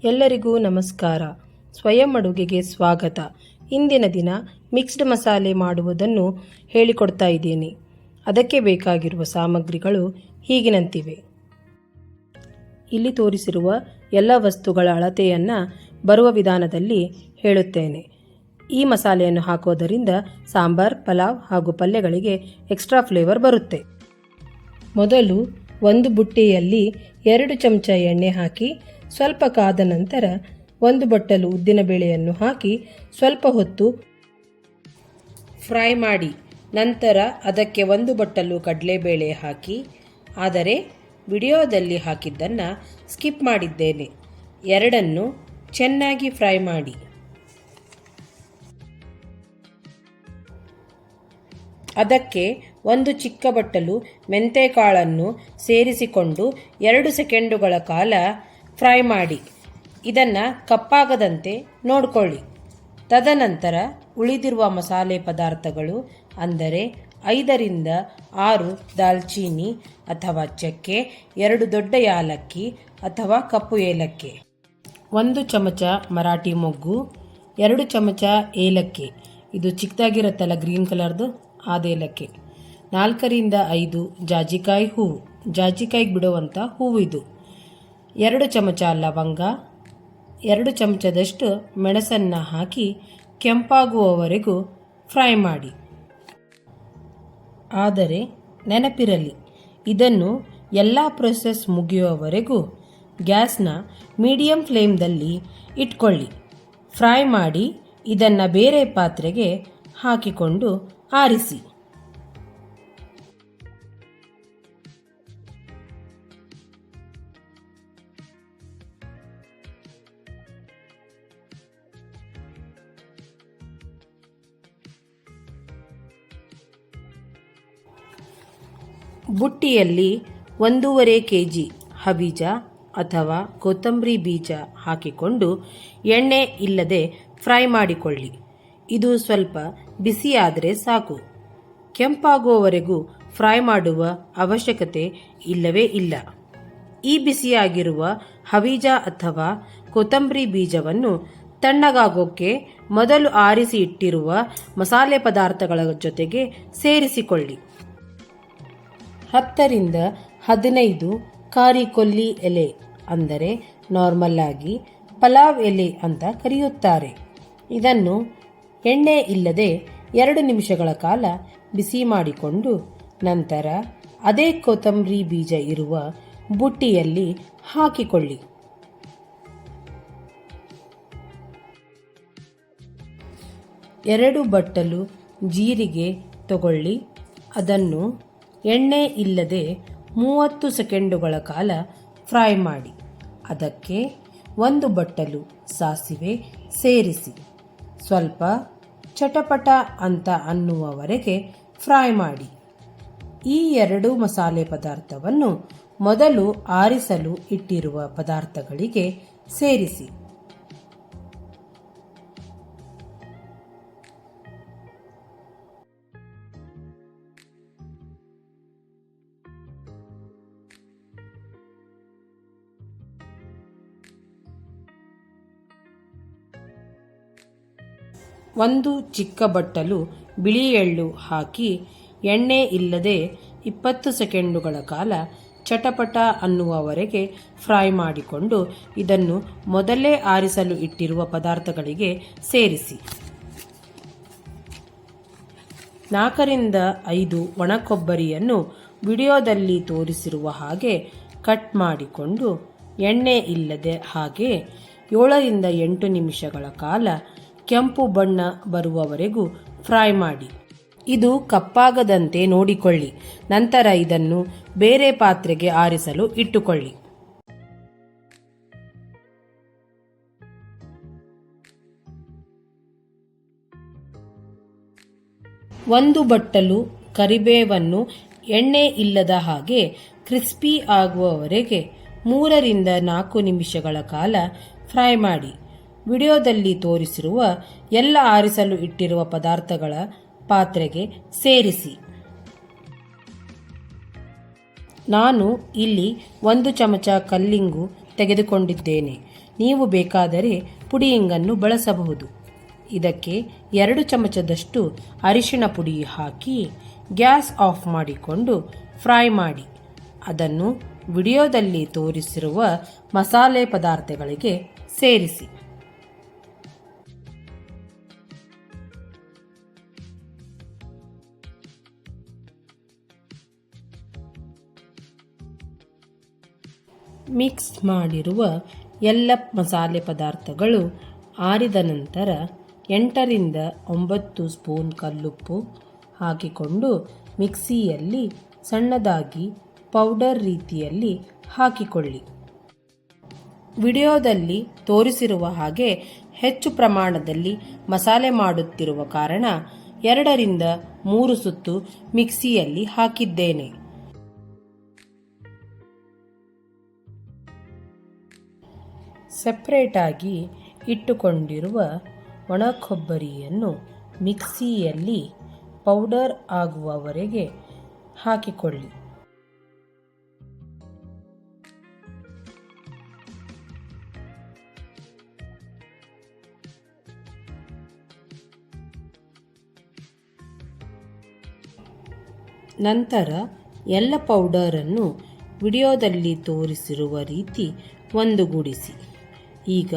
ಎಲ್ಲರಿಗೂ ನಮಸ್ಕಾರ. ಸ್ವಯಂ ಅಡುಗೆಗೆ ಸ್ವಾಗತ. ಇಂದಿನ ದಿನ ಮಿಕ್ಸ್ಡ್ ಮಸಾಲೆ ಮಾಡುವುದನ್ನು ಹೇಳಿಕೊಡ್ತಾ ಇದ್ದೀನಿ. ಅದಕ್ಕೆ ಬೇಕಾಗಿರುವ ಸಾಮಗ್ರಿಗಳು ಹೀಗಿನಂತಿವೆ. ಇಲ್ಲಿ ತೋರಿಸಿರುವ ಎಲ್ಲ ವಸ್ತುಗಳ ಅಳತೆಯನ್ನು ಬರುವ ವಿಧಾನದಲ್ಲಿ ಹೇಳುತ್ತೇನೆ. ಈ ಮಸಾಲೆಯನ್ನು ಹಾಕೋದರಿಂದ ಸಾಂಬಾರ್, ಪಲಾವ್ ಹಾಗೂ ಪಲ್ಯಗಳಿಗೆ ಎಕ್ಸ್ಟ್ರಾ ಫ್ಲೇವರ್ ಬರುತ್ತೆ. ಮೊದಲು ಒಂದು ಬುಟ್ಟಿಯಲ್ಲಿ 2 ಚಮಚ ಎಣ್ಣೆ ಹಾಕಿ ಸ್ವಲ್ಪ ಕಾದ ನಂತರ 1 ಬಟ್ಟಲು ಉದ್ದಿನಬೇಳೆಯನ್ನು ಹಾಕಿ ಸ್ವಲ್ಪ ಹೊತ್ತು ಫ್ರೈ ಮಾಡಿ ನಂತರ ಅದಕ್ಕೆ 1 ಬಟ್ಟಲು ಕಡಲೆಬೇಳೆ ಹಾಕಿ, ಆದರೆ ವಿಡಿಯೋದಲ್ಲಿ ಹಾಕಿದ್ದನ್ನು ಸ್ಕಿಪ್ ಮಾಡಿದ್ದೇನೆ. ಎರಡನ್ನು ಚೆನ್ನಾಗಿ ಫ್ರೈ ಮಾಡಿ. ಅದಕ್ಕೆ 1 ಚಿಕ್ಕ ಬಟ್ಟಲು ಮೆಂತೆಕಾಳನ್ನು ಸೇರಿಸಿಕೊಂಡು 2 ಸೆಕೆಂಡುಗಳ ಕಾಲ ಫ್ರೈ ಮಾಡಿ. ಇದನ್ನು ಕಪ್ಪಾಗದಂತೆ ನೋಡಿಕೊಳ್ಳಿ. ತದನಂತರ ಉಳಿದಿರುವ ಮಸಾಲೆ ಪದಾರ್ಥಗಳು ಅಂದರೆ 5 ರಿಂದ 6 ದಾಲ್ಚೀನಿ ಅಥವಾ ಚಕ್ಕೆ, 2 ದೊಡ್ಡ ಯಾಲಕ್ಕಿ ಅಥವಾ ಕಪ್ಪು ಏಲಕ್ಕಿ, 1 ಚಮಚ ಮರಾಠಿ ಮೊಗ್ಗು, 2 ಚಮಚ ಏಲಕ್ಕಿ, ಇದು ಚಿಕ್ಕದಾಗಿರುತ್ತಲ್ಲ ಗ್ರೀನ್ ಕಲರ್ದು ಏಲಕ್ಕಿ, 4 ರಿಂದ 5 ಜಾಜಿಕಾಯಿ ಹೂವು, ಜಾಜಿಕಾಯಿಗೆ ಬಿಡುವಂಥ ಹೂವು ಇದು, 2 ಚಮಚ ಲವಂಗ, 2 ಚಮಚದಷ್ಟು ಮೆಣಸನ್ನು ಹಾಕಿ ಕೆಂಪಾಗುವವರೆಗೂ ಫ್ರೈ ಮಾಡಿ. ಆದರೆ ನೆನಪಿರಲಿ, ಇದನ್ನು ಎಲ್ಲ ಪ್ರೊಸೆಸ್ ಮುಗಿಯುವವರೆಗೂ ಗ್ಯಾಸ್ನ ಮೀಡಿಯಂ ಫ್ಲೇಮ್ದಲ್ಲಿ ಇಟ್ಕೊಳ್ಳಿ. ಫ್ರೈ ಮಾಡಿ ಇದನ್ನು ಬೇರೆ ಪಾತ್ರೆಗೆ ಹಾಕಿಕೊಂಡು ಆರಿಸಿ. ಬುಟ್ಟಿಯಲ್ಲಿ 1.5 kg ಹಬೀಜ ಅಥವಾ ಕೊತ್ತಂಬರಿ ಬೀಜ ಹಾಕಿಕೊಂಡು ಎಣ್ಣೆ ಇಲ್ಲದೆ ಫ್ರೈ ಮಾಡಿಕೊಳ್ಳಿ. ಇದು ಸ್ವಲ್ಪ ಬಿಸಿಯಾದರೆ ಸಾಕು. ಕೆಂಪಾಗುವವರೆಗೂ ಫ್ರೈ ಮಾಡುವ ಅವಶ್ಯಕತೆ ಇಲ್ಲವೇ ಇಲ್ಲ. ಈ ಬಿಸಿಯಾಗಿರುವ ಹಬೀಜ ಅಥವಾ ಕೊತ್ತಂಬರಿ ಬೀಜವನ್ನು ತಣ್ಣಗಾಗೋಕ್ಕೆ ಮೊದಲು ಆರಿಸಿ ಇಟ್ಟಿರುವ ಮಸಾಲೆ ಪದಾರ್ಥಗಳ ಜೊತೆಗೆ ಸೇರಿಸಿಕೊಳ್ಳಿ. 10 ರಿಂದ 15 ಕಾರಿಕೊಲ್ಲಿ ಎಲೆ ಅಂದರೆ ನಾರ್ಮಲ್ ಆಗಿ ಪಲಾವ್ ಎಲೆ ಅಂತ ಕರೆಯುತ್ತಾರೆ. ಇದನ್ನು ಎಣ್ಣೆ ಇಲ್ಲದೆ 2 ನಿಮಿಷಗಳ ಕಾಲ ಬಿಸಿ ಮಾಡಿಕೊಂಡು ನಂತರ ಅದೇ ಕೊತ್ತಂಬರಿ ಬೀಜ ಇರುವ ಬುಟ್ಟಿಯಲ್ಲಿ ಹಾಕಿಕೊಳ್ಳಿ. ಎರಡು ಬಟ್ಟಲು ಜೀರಿಗೆ ತಗೊಳ್ಳಿ. ಅದನ್ನು ಎಣ್ಣೆ ಇಲ್ಲದೆ 30 ಸೆಕೆಂಡುಗಳ ಕಾಲ ಫ್ರೈ ಮಾಡಿ. ಅದಕ್ಕೆ 1 ಬಟ್ಟಲು ಸಾಸಿವೆ ಸೇರಿಸಿ ಸ್ವಲ್ಪ ಚಟಪಟ ಅಂತ ಅನ್ನುವವರೆಗೆ ಫ್ರೈ ಮಾಡಿ. ಈ 2 ಮಸಾಲೆ ಪದಾರ್ಥವನ್ನು ಮೊದಲು ಆರಿಸಲು ಇಟ್ಟಿರುವ ಪದಾರ್ಥಗಳಿಗೆ ಸೇರಿಸಿ. ಒಂದು ಚಿಕ್ಕ ಬಟ್ಟಲು ಬಿಳಿ ಎಳ್ಳು ಹಾಕಿ ಎಣ್ಣೆ ಇಲ್ಲದೆ 20 ಸೆಕೆಂಡುಗಳ ಕಾಲ ಚಟಪಟ ಅನ್ನುವವರೆಗೆ ಫ್ರೈ ಮಾಡಿಕೊಂಡು ಇದನ್ನು ಮೊದಲೇ ಆರಿಸಲು ಇಟ್ಟಿರುವ ಪದಾರ್ಥಗಳಿಗೆ ಸೇರಿಸಿ. 4 ರಿಂದ 5 ಒಣಕೊಬ್ಬರಿಯನ್ನು ವಿಡಿಯೋದಲ್ಲಿ ತೋರಿಸಿರುವ ಹಾಗೆ ಕಟ್ ಮಾಡಿಕೊಂಡು ಎಣ್ಣೆ ಇಲ್ಲದೆ ಹಾಗೆ 7 ರಿಂದ 8 ನಿಮಿಷಗಳ ಕಾಲ ಕೆಂಪು ಬಣ್ಣ ಬರುವವರೆಗೂ ಫ್ರೈ ಮಾಡಿ. ಇದು ಕಪ್ಪಾಗದಂತೆ ನೋಡಿಕೊಳ್ಳಿ. ನಂತರ ಇದನ್ನು ಬೇರೆ ಪಾತ್ರೆಗೆ ಆರಿಸಲು ಇಟ್ಟುಕೊಳ್ಳಿ. ಒಂದು ಬಟ್ಟಲು ಕರಿಬೇವನ್ನು ಎಣ್ಣೆ ಇಲ್ಲದ ಹಾಗೆ ಕ್ರಿಸ್ಪಿ ಆಗುವವರೆಗೆ 3 ರಿಂದ 4 ನಿಮಿಷಗಳ ಕಾಲ ಫ್ರೈ ಮಾಡಿ. ವಿಡಿಯೋದಲ್ಲಿ ತೋರಿಸಿರುವ ಎಲ್ಲ ಆರಿಸಲು ಇಟ್ಟಿರುವ ಪದಾರ್ಥಗಳ ಪಾತ್ರೆಗೆ ಸೇರಿಸಿ. ನಾನು ಇಲ್ಲಿ 1 ಚಮಚ ಕಲ್ಲಿಂಗು ತೆಗೆದುಕೊಂಡಿದ್ದೇನೆ. ನೀವು ಬೇಕಾದರೆ ಪುಡಿಯಿಂಗನ್ನು ಬಳಸಬಹುದು. ಇದಕ್ಕೆ 2 ಚಮಚದಷ್ಟು ಅರಿಶಿಣ ಪುಡಿ ಹಾಕಿ ಗ್ಯಾಸ್ ಆಫ್ ಮಾಡಿಕೊಂಡು ಫ್ರೈ ಮಾಡಿ ಅದನ್ನು ವಿಡಿಯೋದಲ್ಲಿ ತೋರಿಸಿರುವ ಮಸಾಲೆ ಪದಾರ್ಥಗಳಿಗೆ ಸೇರಿಸಿ. ಮಿಕ್ಸ್ ಮಾಡಿರುವ ಎಲ್ಲ ಮಸಾಲೆ ಪದಾರ್ಥಗಳು ಆರಿದ ನಂತರ 8 ರಿಂದ 9 ಸ್ಪೂನ್ ಕಲ್ಲುಪ್ಪು ಹಾಕಿಕೊಂಡು ಮಿಕ್ಸಿಯಲ್ಲಿ ಸಣ್ಣದಾಗಿ ಪೌಡರ್ ರೀತಿಯಲ್ಲಿ ಹಾಕಿಕೊಳ್ಳಿ. ವಿಡಿಯೋದಲ್ಲಿ ತೋರಿಸಿರುವ ಹಾಗೆ ಹೆಚ್ಚು ಪ್ರಮಾಣದಲ್ಲಿ ಮಸಾಲೆ ಮಾಡುತ್ತಿರುವ ಕಾರಣ 2 ರಿಂದ 3 ಸುತ್ತು ಮಿಕ್ಸಿಯಲ್ಲಿ ಹಾಕಿದ್ದೇನೆ. ಸೆಪರೇಟಾಗಿ ಇಟ್ಟುಕೊಂಡಿರುವ ಒಣ ಕೊಬ್ಬರಿಯನ್ನು ಮಿಕ್ಸಿಯಲ್ಲಿ ಪೌಡರ್ ಆಗುವವರೆಗೆ ಹಾಕಿಕೊಳ್ಳಿ. ನಂತರ ಎಲ್ಲ ಪೌಡರನ್ನು ವಿಡಿಯೋದಲ್ಲಿ ತೋರಿಸಿರುವ ರೀತಿ ಒಂದುಗೂಡಿಸಿ. ಈಗ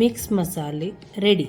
ಮಿಕ್ಸ್ ಮಸಾಲೆ ರೆಡಿ.